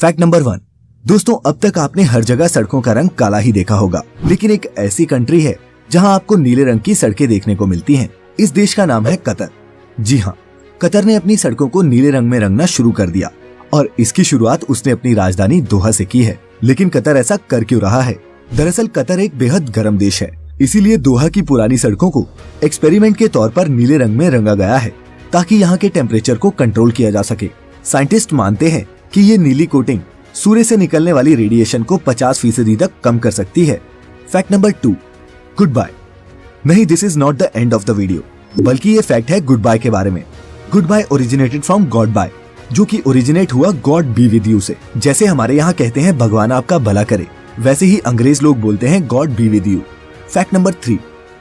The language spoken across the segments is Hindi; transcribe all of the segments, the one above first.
Fact number 1। दोस्तों, अब तक आपने हर जगह सड़कों का रंग काला ही देखा होगा, लेकिन एक ऐसी कंट्री है जहां आपको नीले रंग की सड़कें देखने को मिलती हैं। इस देश का नाम है कतर। जी हाँ, कतर ने अपनी सड़कों को नीले रंग में रंगना शुरू कर दिया और इसकी शुरुआत उसने अपनी राजधानी दोहा से की है। लेकिन कतर ऐसा कर क्यों रहा है? दरअसल कतर एक बेहद गर्म देश है, इसीलिए दोहा की पुरानी सड़कों को एक्सपेरिमेंट के तौर पर नीले रंग में रंगा गया है ताकि यहाँ के टेम्परेचर को कंट्रोल किया जा सके। साइंटिस्ट मानते हैं कि ये नीली कोटिंग सूर्य से निकलने वाली रेडिएशन को 50% तक कम कर सकती है। Fact number 2, goodbye. नहीं, this is not the end of the video, बल्कि ये फैक्ट है गुड बाय के बारे में। Goodbye originated from God bye, जो कि ओरिजिनेट हुआ गॉड बी विद यू से। जैसे हमारे यहाँ कहते हैं भगवान आपका भला करे, वैसे ही अंग्रेज लोग बोलते हैं God be with you. Fact number 3,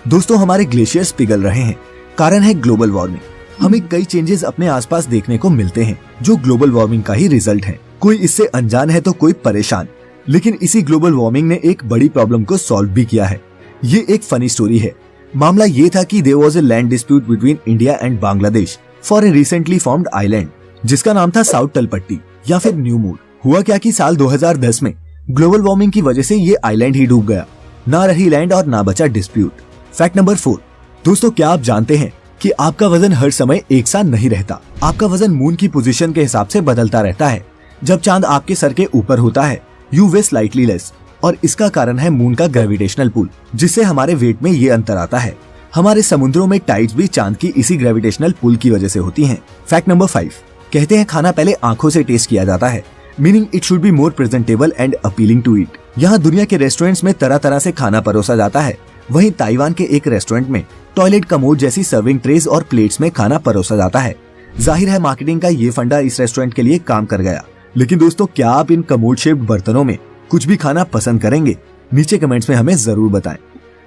दोस्तों हमारे ग्लेशियर्स पिघल रहे हैं, कारण है ग्लोबल वार्मिंग। हमें कई चेंजेस अपने आसपास देखने को मिलते हैं जो ग्लोबल वार्मिंग का ही रिजल्ट है। कोई इससे अनजान है तो कोई परेशान, लेकिन इसी ग्लोबल वार्मिंग ने एक बड़ी प्रॉब्लम को सॉल्व भी किया है। ये एक फनी स्टोरी है। मामला ये था कि there was a land dispute between India and Bangladesh for a recently formed island जिसका नाम था साउथ तलपट्टी या फिर न्यू मूड। हुआ क्या कि साल 2010 में ग्लोबल वार्मिंग की वजह से ये आइलैंड ही डूब गया, ना रही लैंड और ना बचा डिस्प्यूट। फैक्ट नंबर 4, दोस्तों क्या आप जानते हैं कि आपका वजन हर समय एक सा नहीं रहता। आपका वजन मून की पोजीशन के हिसाब से बदलता रहता है। जब चांद आपके सर के ऊपर होता है यू वे स्लाइटली लेस, और इसका कारण है मून का ग्रेविटेशनल पुल, जिससे हमारे वेट में ये अंतर आता है। हमारे समुद्रों में टाइड्स भी चांद की इसी ग्रेविटेशनल पुल की वजह से होती हैं। फैक्ट नंबर 5, कहते हैं खाना पहले आंखों से टेस्ट किया जाता है, meaning it should be more presentable and appealing to eat. यहाँ दुनिया के रेस्टोरेंट्स में तरह तरह से खाना परोसा जाता है, वहीं ताइवान के एक रेस्टोरेंट में टॉयलेट कमोड जैसी सर्विंग ट्रेज और प्लेट्स में खाना परोसा जाता है। जाहिर है मार्केटिंग का ये फंडा इस रेस्टोरेंट के लिए काम कर गया। लेकिन दोस्तों क्या आप इन कमोड शेप्ड बर्तनों में कुछ भी खाना पसंद करेंगे? नीचे कमेंट्स में हमें जरूर बताएं।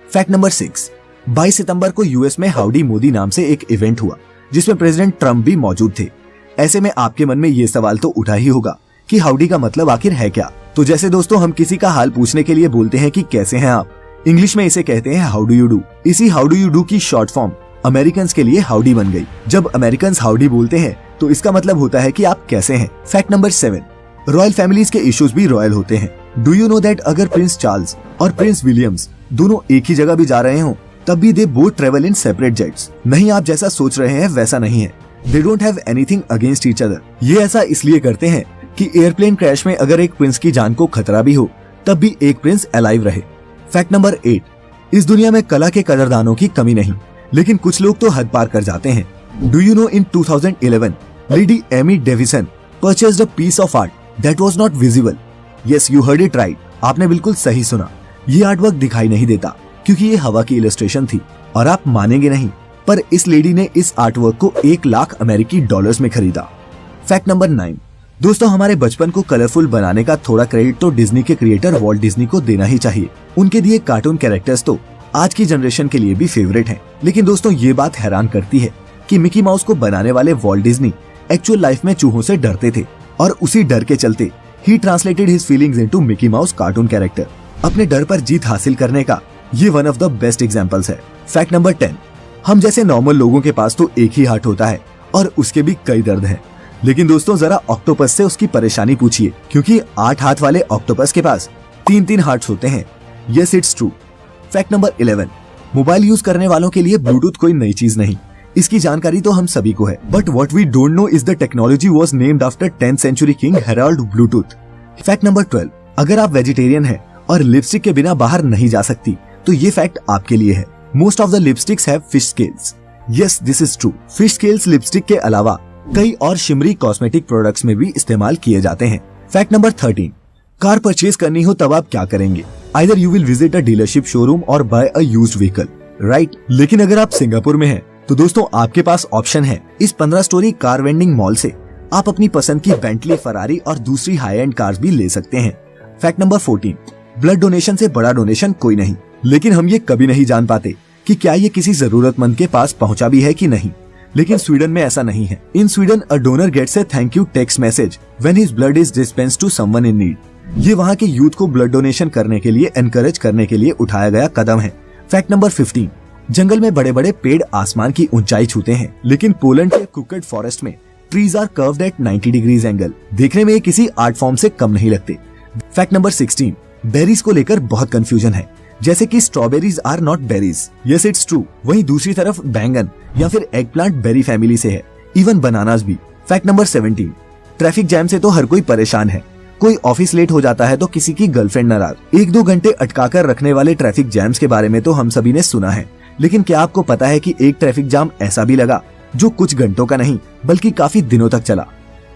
फैक्ट नंबर 6, 22 सितंबर को यूएस में हाउडी मोदी नाम से एक इवेंट हुआ जिसमें प्रेसिडेंट ट्रम्प भी मौजूद थे। ऐसे में आपके मन में ये सवाल तो उठा ही होगा कि हाउडी का मतलब आखिर है क्या? तो जैसे दोस्तों हम किसी का हाल पूछने के लिए बोलते हैं कि कैसे हैं आप, इंग्लिश में इसे कहते हैं हाउ डू यू डू। इसी हाउ डू यू डू की शॉर्ट फॉर्म अमेरिकन के लिए हाउडी बन गई। जब अमेरिकन हाउडी बोलते हैं तो इसका मतलब होता है कि आप कैसे हैं। फैक्ट नंबर 7, रॉयल फैमिलीज के इश्यूज भी रॉयल होते हैं। डू यू नो दैट अगर प्रिंस चार्ल्स और प्रिंस विलियम्स दोनों एक ही जगह भी जा रहे हो तब भी they both travel in separate jets. नहीं, आप जैसा सोच रहे हैं वैसा नहीं है। They don't have anything against each other. ये ऐसा इसलिए करते हैं कि एयरप्लेन क्रैश में अगर एक प्रिंस की जान को खतरा भी हो तब भी एक प्रिंस अलाइव रहे। फैक्ट नंबर 8, इस दुनिया में कला के कदरदानों की कमी नहीं, लेकिन कुछ लोग तो हद पार कर जाते हैं। Do you know in 2011 lady Amy Davison purchased a piece of art that was not visible. Yes, you heard it right, आपने बिल्कुल सही सुना। ये आर्टवर्क दिखाई नहीं देता क्योंकि ये हवा की इलस्ट्रेशन थी। और आप मानेंगे नहीं, पर इस लेडी ने इस आर्टवर्क को 1 लाख अमेरिकी डॉलर्स में खरीदा। फैक्ट नंबर 9, दोस्तों हमारे बचपन को कलरफुल बनाने का थोड़ा क्रेडिट तो डिज्नी के क्रिएटर वॉल्ट डिज्नी को देना ही चाहिए। उनके दिए कार्टून कैरेक्टर्स तो आज की जनरेशन के लिए भी फेवरेट हैं। लेकिन दोस्तों ये बात हैरान करती है कि मिकी माउस को बनाने वाले वॉल्ट डिज्नी एक्चुअल लाइफ में चूहों से डरते थे और उसी डर के चलते ही translated his feelings into Mickey mouse cartoon character. अपने डर पर जीत हासिल करने का ये one of the best examples है। फैक्ट नंबर 10, हम जैसे नॉर्मल लोगों के पास तो एक ही हार्ट होता है और उसके भी कई दर्द हैं। लेकिन दोस्तों जरा ऑक्टोपस से उसकी परेशानी पूछिए, क्योंकि 8 हाथ वाले ऑक्टोपस के पास 3-3 हार्ट्स होते हैं। Yes, it's true. Fact number 11, mobile use करने वालों के लिए ब्लूटूथ कोई नई चीज नहीं, इसकी जानकारी तो हम सभी को है। But what we don't know is the technology was named after 10th century king Harold Bluetooth. Fact number 12, अगर आप वेजिटेरियन हैं और लिपस्टिक के बिना बाहर नहीं जा सकती तो ये फैक्ट आपके लिए है। Most of the lipsticks have fish scales. Yes, this is true. Fish scales lipstick के अलावा कई और शिमरी कॉस्मेटिक प्रोडक्ट्स में भी इस्तेमाल किए जाते हैं। फैक्ट नंबर 13, कार परचेज करनी हो तब आप क्या करेंगे? Either you will visit a dealership showroom और buy a used vehicle, right? लेकिन अगर आप सिंगापुर में हैं तो दोस्तों आपके पास ऑप्शन है। इस 15 स्टोरी कार वेंडिंग मॉल से आप अपनी पसंद की बेंटली, फरारी और दूसरी हाई एंड कार्स भी ले सकते हैं। फैक्ट नंबर 14, ब्लड डोनेशन से बड़ा डोनेशन कोई नहीं, लेकिन हम ये कभी नहीं जान पाते कि क्या ये किसी जरूरतमंद के पास पहुंचा भी है कि नहीं। लेकिन स्वीडन में ऐसा नहीं है। In Sweden a donor gets a thank you text message when his blood is dispensed to someone in need. ये वहाँ के यूथ को ब्लड डोनेशन करने के लिए एनकरेज करने के लिए उठाया गया कदम है। फैक्ट नंबर 15, जंगल में बड़े बड़े पेड़ आसमान की ऊंचाई छूते हैं, लेकिन पोलैंड के क्रूकेड फॉरेस्ट में trees are curved at 90 degrees angle. देखने में ये किसी आर्ट फॉर्म से कम नहीं लगते। फैक्ट नंबर 16, बेरीज को लेकर बहुत कंफ्यूजन है, जैसे कि strawberries are not berries. Yes it's true. वहीं दूसरी तरफ बैंगन या फिर एग प्लांट बेरी फैमिली से है, इवन बनानास भी। फैक्ट नंबर 17, ट्रैफिक जैम से तो हर कोई परेशान है। कोई ऑफिस लेट हो जाता है तो किसी की गर्लफ्रेंड नाराज। 1-2 घंटे अटकाकर रखने वाले ट्रैफिक जैम्स के बारे में तो हम सभी ने सुना है, लेकिन क्या आपको पता है कि एक ट्रैफिक जाम ऐसा भी लगा जो कुछ घंटों का नहीं बल्कि काफी दिनों तक चला।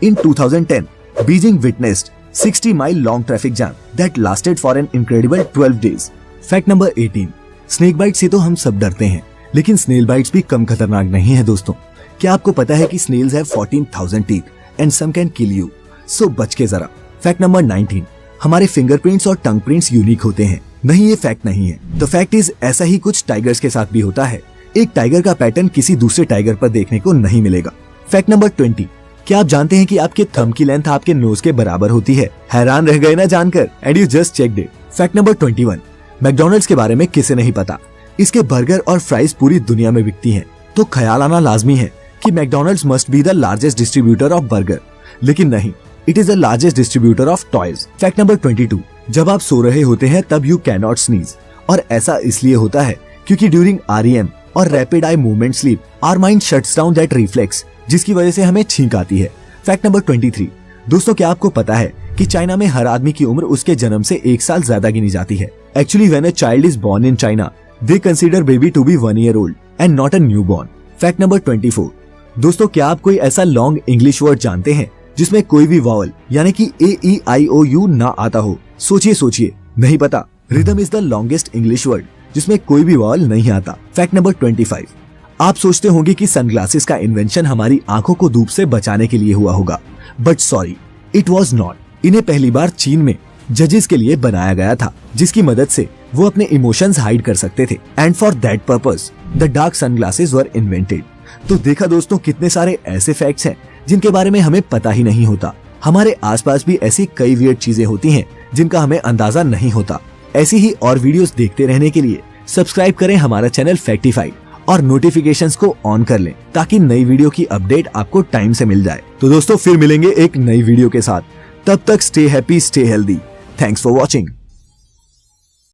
In 2010 Beijing witnessed 60 mile long traffic jam that lasted for an incredible 12 days. Fact number 18, snake bite से तो हम सब डरते हैं, लेकिन स्नेल बाइट्स भी कम खतरनाक नहीं है दोस्तों। क्या आपको पता है कि snails have 14,000 teeth and some can kill you, so बच के जरा। फैक्ट नंबर 19, हमारे फिंगरप्रिंट्स और टंग प्रिंट्स यूनिक होते हैं। नहीं, ये फैक्ट नहीं है। द फैक्ट इज ऐसा ही कुछ टाइगर्स के साथ भी होता है। एक टाइगर का पैटर्न किसी दूसरे टाइगर पर देखने को नहीं मिलेगा। फैक्ट नंबर 20, क्या आप जानते हैं कि आपके थंब की लेंथ आपके नोज के बराबर होती है? हैरान रह गए ना जानकर? And you just checked it. Fact number 21, McDonald's के बारे में किसे नहीं पता। इसके बर्गर और फ्राइज पूरी दुनिया में बिकती हैं, तो ख्याल आना लाजमी है कि McDonald's must be the largest distributor of burger, लेकिन नहीं, it is the largest distributor of toys. Fact number 22, जब आप सो रहे होते हैं तब यू कैन नॉट स्नीज, और ऐसा इसलिए होता है क्योंकि ड्यूरिंग REM और rapid eye movement sleep hour mind shuts down that reflex, जिसकी वजह से हमें छींक आती है। फैक्ट नंबर 23, दोस्तों क्या आपको पता है कि चाइना में हर आदमी की उम्र उसके जन्म से 1 साल ज्यादा गिनी जाती है। Actually when a child is born in China they consider baby to be 1 year old and not a newborn. Fact number 24, दोस्तों क्या आप कोई ऐसा लॉन्ग इंग्लिश वर्ड जानते हैं जिसमें कोई भी वावल यानी कि AEIOU ना आता हो? सोचिए, नहीं पता? Rhythm is the longest English word जिसमें कोई भी वावल नहीं आता। फैक्ट नंबर 25, आप सोचते होंगे कि सनग्लासेस का इन्वेंशन हमारी आंखों को धूप से बचाने के लिए हुआ होगा, but sorry, it was not. इन्हें पहली बार चीन में जजेस के लिए बनाया गया था, जिसकी मदद से वो अपने इमोशंस हाइड कर सकते थे, and for that purpose the dark sunglasses were invented. तो देखा दोस्तों, कितने सारे ऐसे फैक्ट्स हैं जिनके बारे में हमें पता ही नहीं होता। हमारे आसपास भी ऐसी कई वियर्ड चीजें होती हैं जिनका हमें अंदाजा नहीं होता। ऐसी ही और वीडियोस देखते रहने के लिए सब्सक्राइब करें हमारा चैनल फैक्टिफाइड और नोटिफिकेशंस को ऑन कर लें ताकि नई वीडियो की अपडेट आपको टाइम से मिल जाए। तो दोस्तों फिर मिलेंगे एक नई वीडियो के साथ, तब तक stay happy, stay healthy. Thanks for watching.